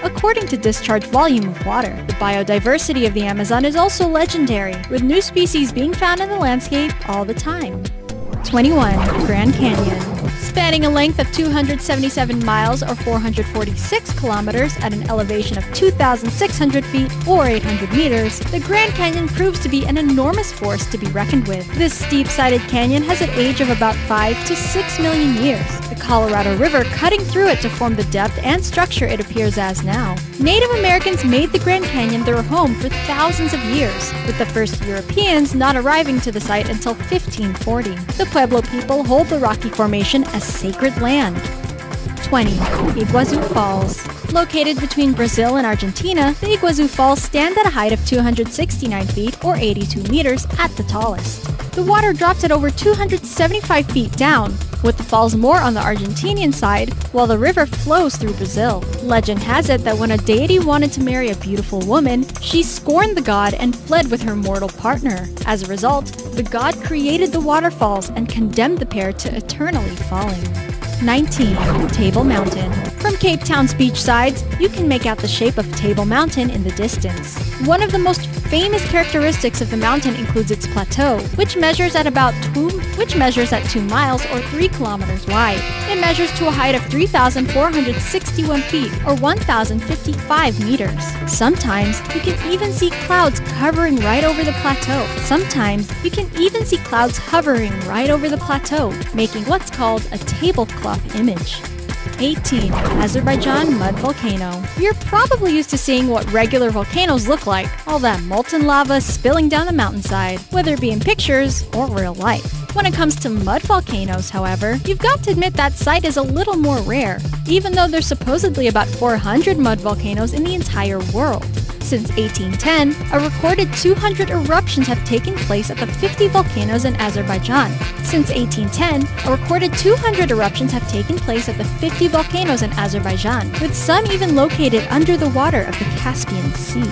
according to discharge volume of water. The biodiversity of the Amazon is also legendary, with new species being found in the landscape all the time. 21. Grand Canyon. Spanning a length of 277 miles or 446 kilometers at an elevation of 2,600 feet or 800 meters, the Grand Canyon proves to be an enormous force to be reckoned with. This steep-sided canyon has an age of about 5 to 6 million years, the Colorado River cutting through it to form the depth and structure it appears as now. Native Americans made the Grand Canyon their home for thousands of years, with the first Europeans not arriving to the site until 1540. The Pueblo people hold the rocky formation as sacred land. 20. Iguazu Falls. Located between Brazil and Argentina, the Iguazu Falls stand at a height of 269 feet or 82 meters at the tallest. The water drops at over 275 feet down, with the falls more on the Argentinian side, while the river flows through Brazil. Legend has it that when a deity wanted to marry a beautiful woman, she scorned the god and fled with her mortal partner. As a result, the god created the waterfalls and condemned the pair to eternally falling. 19. Table Mountain. From Cape Town's beach sides, you can make out the shape of Table Mountain in the distance. One of the most famous characteristics of the mountain includes its plateau, which measures at 2 miles or 3 kilometers wide. It measures to a height of 3,461 feet or 1,055 meters. Sometimes you can even see clouds hovering right over the plateau. Making what's called a tablecloth image. 18. Azerbaijan Mud Volcano. You're probably used to seeing what regular volcanoes look like, all that molten lava spilling down the mountainside, whether it be in pictures or real life. When it comes to mud volcanoes, however, you've got to admit that sight is a little more rare, even though there's supposedly about 400 mud volcanoes in the entire world. Since 1810, a recorded 200 eruptions have taken place at the 50 volcanoes in Azerbaijan. Since 1810, a recorded 200 eruptions have taken place at the 50 volcanoes in Azerbaijan, with some even located under the water of the Caspian Sea.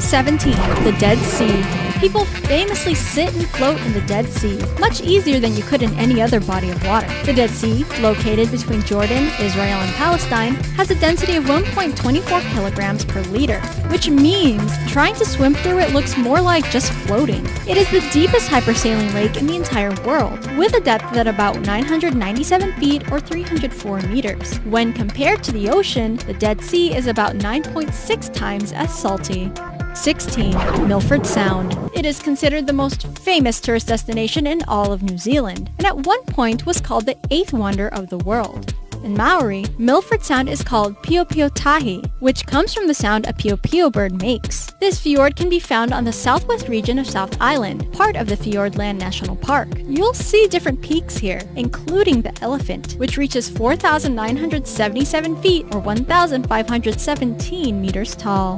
17. The Dead Sea. People famously sit and float in the Dead Sea, much easier than you could in any other body of water. The Dead Sea, located between Jordan, Israel, and Palestine, has a density of 1.24 kilograms per liter, which means trying to swim through it looks more like just floating. It is the deepest hypersaline lake in the entire world, with a depth at about 997 feet or 304 meters. When compared to the ocean, the Dead Sea is about 9.6 times as salty. 16. Milford Sound. It is considered the most famous tourist destination in all of New Zealand, and at one point was called the 8th wonder of the world. In Maori, Milford Sound is called Pio-Pio-Tahi, which comes from the sound a pio-pio bird makes. This fjord can be found on the southwest region of South Island, part of the Fiordland National Park. You'll see different peaks here, including the Elephant, which reaches 4,977 feet or 1,517 meters tall.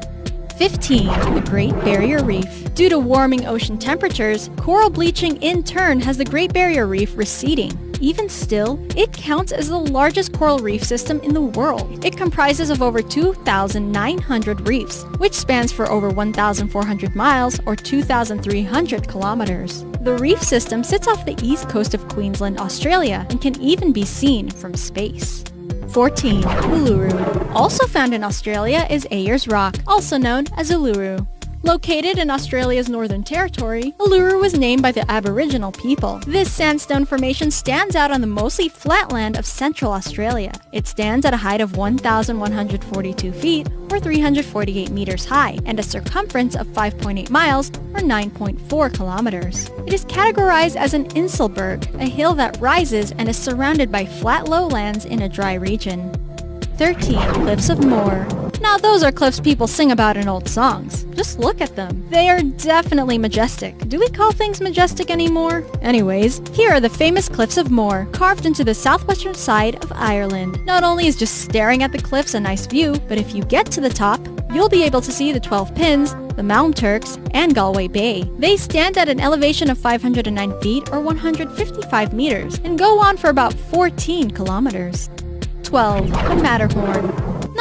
15. The Great Barrier Reef. Due to warming ocean temperatures, coral bleaching in turn has the Great Barrier Reef receding. Even still, it counts as the largest coral reef system in the world. It comprises of over 2,900 reefs, which spans for over 1,400 miles or 2,300 kilometers. The reef system sits off the east coast of Queensland, Australia, and can even be seen from space. 14. Uluru. Also found in Australia is Ayers Rock, also known as Uluru. Located in Australia's Northern Territory, Uluru was named by the Aboriginal people. This sandstone formation stands out on the mostly flat land of Central Australia. It stands at a height of 1,142 feet or 348 meters high and a circumference of 5.8 miles or 9.4 kilometers. It is categorized as an Inselberg, a hill that rises and is surrounded by flat lowlands in a dry region. 13. Cliffs of Moher. Now those are cliffs people sing about in old songs. Just look at them. They are definitely majestic. Do we call things majestic anymore? Anyways, here are the famous Cliffs of Moher, carved into the southwestern side of Ireland. Not only is just staring at the cliffs a nice view, but if you get to the top, you'll be able to see the 12 Pins, the Mount Turks, and Galway Bay. They stand at an elevation of 509 feet or 155 meters and go on for about 14 kilometers. 12. The Matterhorn.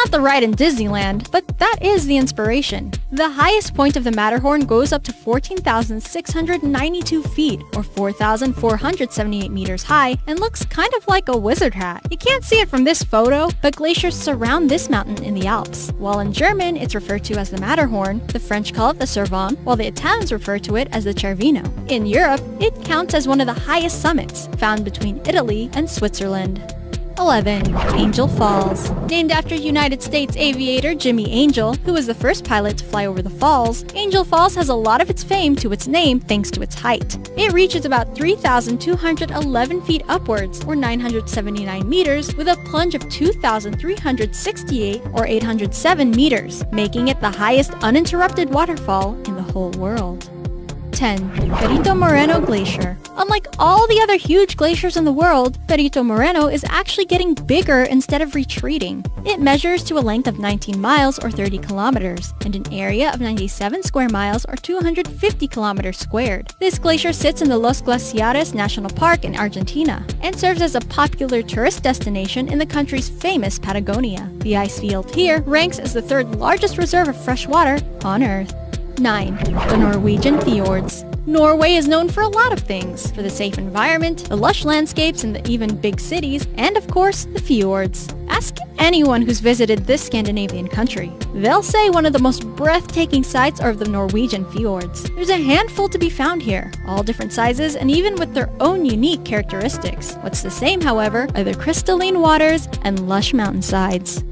Not the ride in Disneyland, but that is the inspiration. The highest point of the Matterhorn goes up to 14,692 feet, or 4,478 meters high, and looks kind of like a wizard hat. You can't see it from this photo, but glaciers surround this mountain in the Alps. While in German it's referred to as the Matterhorn, the French call it the Cervin, while the Italians refer to it as the Cervino. In Europe, it counts as one of the highest summits, found between Italy and Switzerland. 11. Angel Falls. Named after United States aviator Jimmy Angel, who was the first pilot to fly over the falls, Angel Falls has a lot of its fame to its name thanks to its height. It reaches about 3,211 feet upwards, or 979 meters, with a plunge of 2,368, or 807 meters, making it the highest uninterrupted waterfall in the whole world. 10. Perito Moreno Glacier. Unlike all the other huge glaciers in the world, Perito Moreno is actually getting bigger instead of retreating. It measures to a length of 19 miles or 30 kilometers, and an area of 97 square miles or 250 kilometers squared. This glacier sits in the Los Glaciares National Park in Argentina, and serves as a popular tourist destination in the country's famous Patagonia. The ice field here ranks as the third largest reserve of fresh water on Earth. 9. The Norwegian Fjords. Norway is known for a lot of things, for the safe environment, the lush landscapes and the even big cities, and of course, the fjords. Ask anyone who's visited this Scandinavian country. They'll say one of the most breathtaking sights are the Norwegian fjords. There's a handful to be found here, all different sizes and even with their own unique characteristics. What's the same, however, are the crystalline waters and lush mountainsides.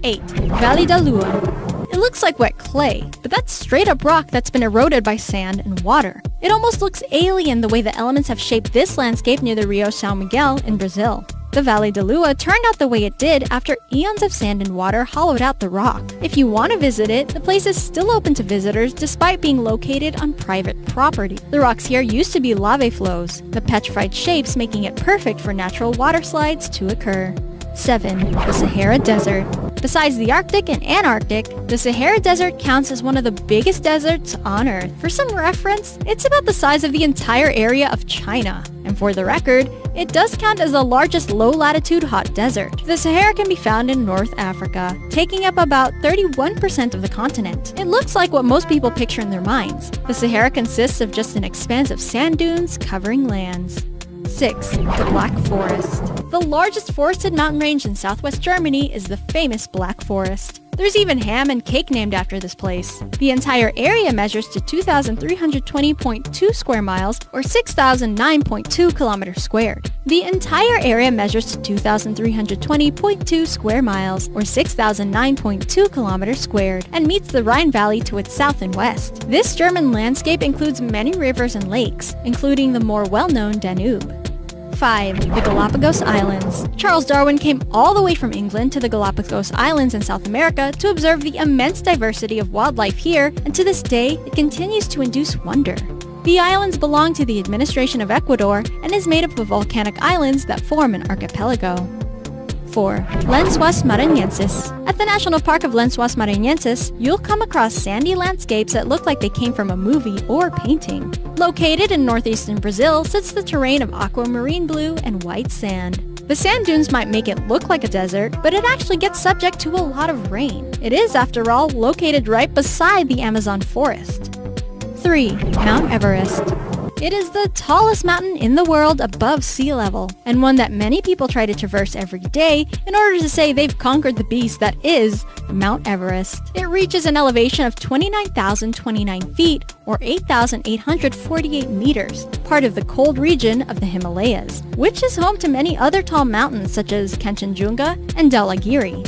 8. Valle d'Alua. It looks like wet clay, but that's straight up rock that's been eroded by sand and water. It almost looks alien the way the elements have shaped this landscape near the Rio São Miguel in Brazil. The Valle d'Alua turned out the way it did after eons of sand and water hollowed out the rock. If you want to visit it, the place is still open to visitors despite being located on private property. The rocks here used to be lava flows, the petrified shapes making it perfect for natural water slides to occur. 7. The Sahara Desert. Besides the Arctic and Antarctic, the Sahara Desert counts as one of the biggest deserts on Earth. For some reference, it's about the size of the entire area of China. And for the record, it does count as the largest low-latitude hot desert. The Sahara can be found in North Africa, taking up about 31% of the continent. It looks like what most people picture in their minds. The Sahara consists of just an expanse of sand dunes covering lands. 6. The Black Forest. The largest forested mountain range in southwest Germany is the famous Black Forest. There's even ham and cake named after this place. The entire area measures to 2,320.2 square miles or 6,009.2 kilometers squared. The entire area measures to 2,320.2 square miles or 6,009.2 kilometers squared and meets the Rhine Valley to its south and west. This German landscape includes many rivers and lakes, including the more well-known Danube. 5. The Galapagos Islands. Charles Darwin came all the way from England to the Galapagos Islands in South America to observe the immense diversity of wildlife here, and to this day, it continues to induce wonder. The islands belong to the administration of Ecuador and is made up of volcanic islands that form an archipelago. 4. Lençóis Maranhenses. At the National Park of Lençóis Maranhenses, you'll come across sandy landscapes that look like they came from a movie or painting. Located in northeastern Brazil sits the terrain of aquamarine blue and white sand. The sand dunes might make it look like a desert, but it actually gets subject to a lot of rain. It is, after all, located right beside the Amazon forest. 3. Mount Everest. It is the tallest mountain in the world above sea level, and one that many people try to traverse every day in order to say they've conquered the beast that is Mount Everest. It reaches an elevation of 29,029 feet, or 8,848 meters, part of the cold region of the Himalayas, which is home to many other tall mountains such as Kanchenjunga and Dhaulagiri.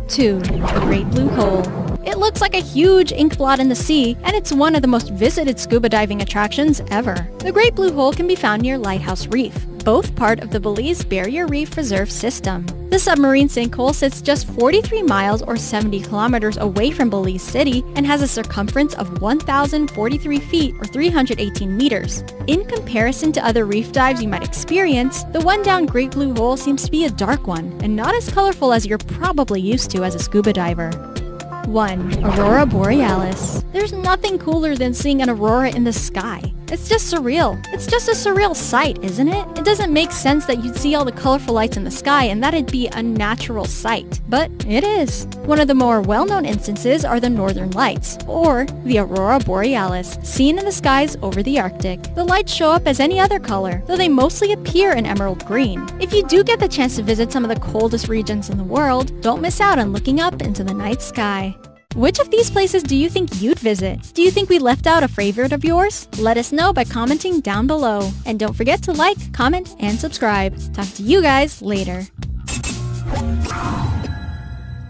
2. The Great Blue Hole. It looks like a huge ink blot in the sea, and it's one of the most visited scuba diving attractions ever. The Great Blue Hole can be found near Lighthouse Reef, both part of the Belize Barrier Reef Reserve System. The submarine sinkhole sits just 43 miles or 70 kilometers away from Belize City and has a circumference of 1,043 feet or 318 meters. In comparison to other reef dives you might experience, the one down Great Blue Hole seems to be a dark one and not as colorful as you're probably used to as a scuba diver. 1. Aurora Borealis. There's nothing cooler than seeing an aurora in the sky. It's just surreal. It's just a surreal sight, isn't it? It doesn't make sense that you'd see all the colorful lights in the sky and that it'd be a natural sight. But it is. One of the more well-known instances are the Northern Lights, or the Aurora Borealis, seen in the skies over the Arctic. The lights show up as any other color, though they mostly appear in emerald green. If you do get the chance to visit some of the coldest regions in the world, don't miss out on looking up into the night sky. Which of these places do you think you'd visit? Do you think we left out a favorite of yours? Let us know by commenting down below. And don't forget to like, comment, and subscribe. Talk to you guys later.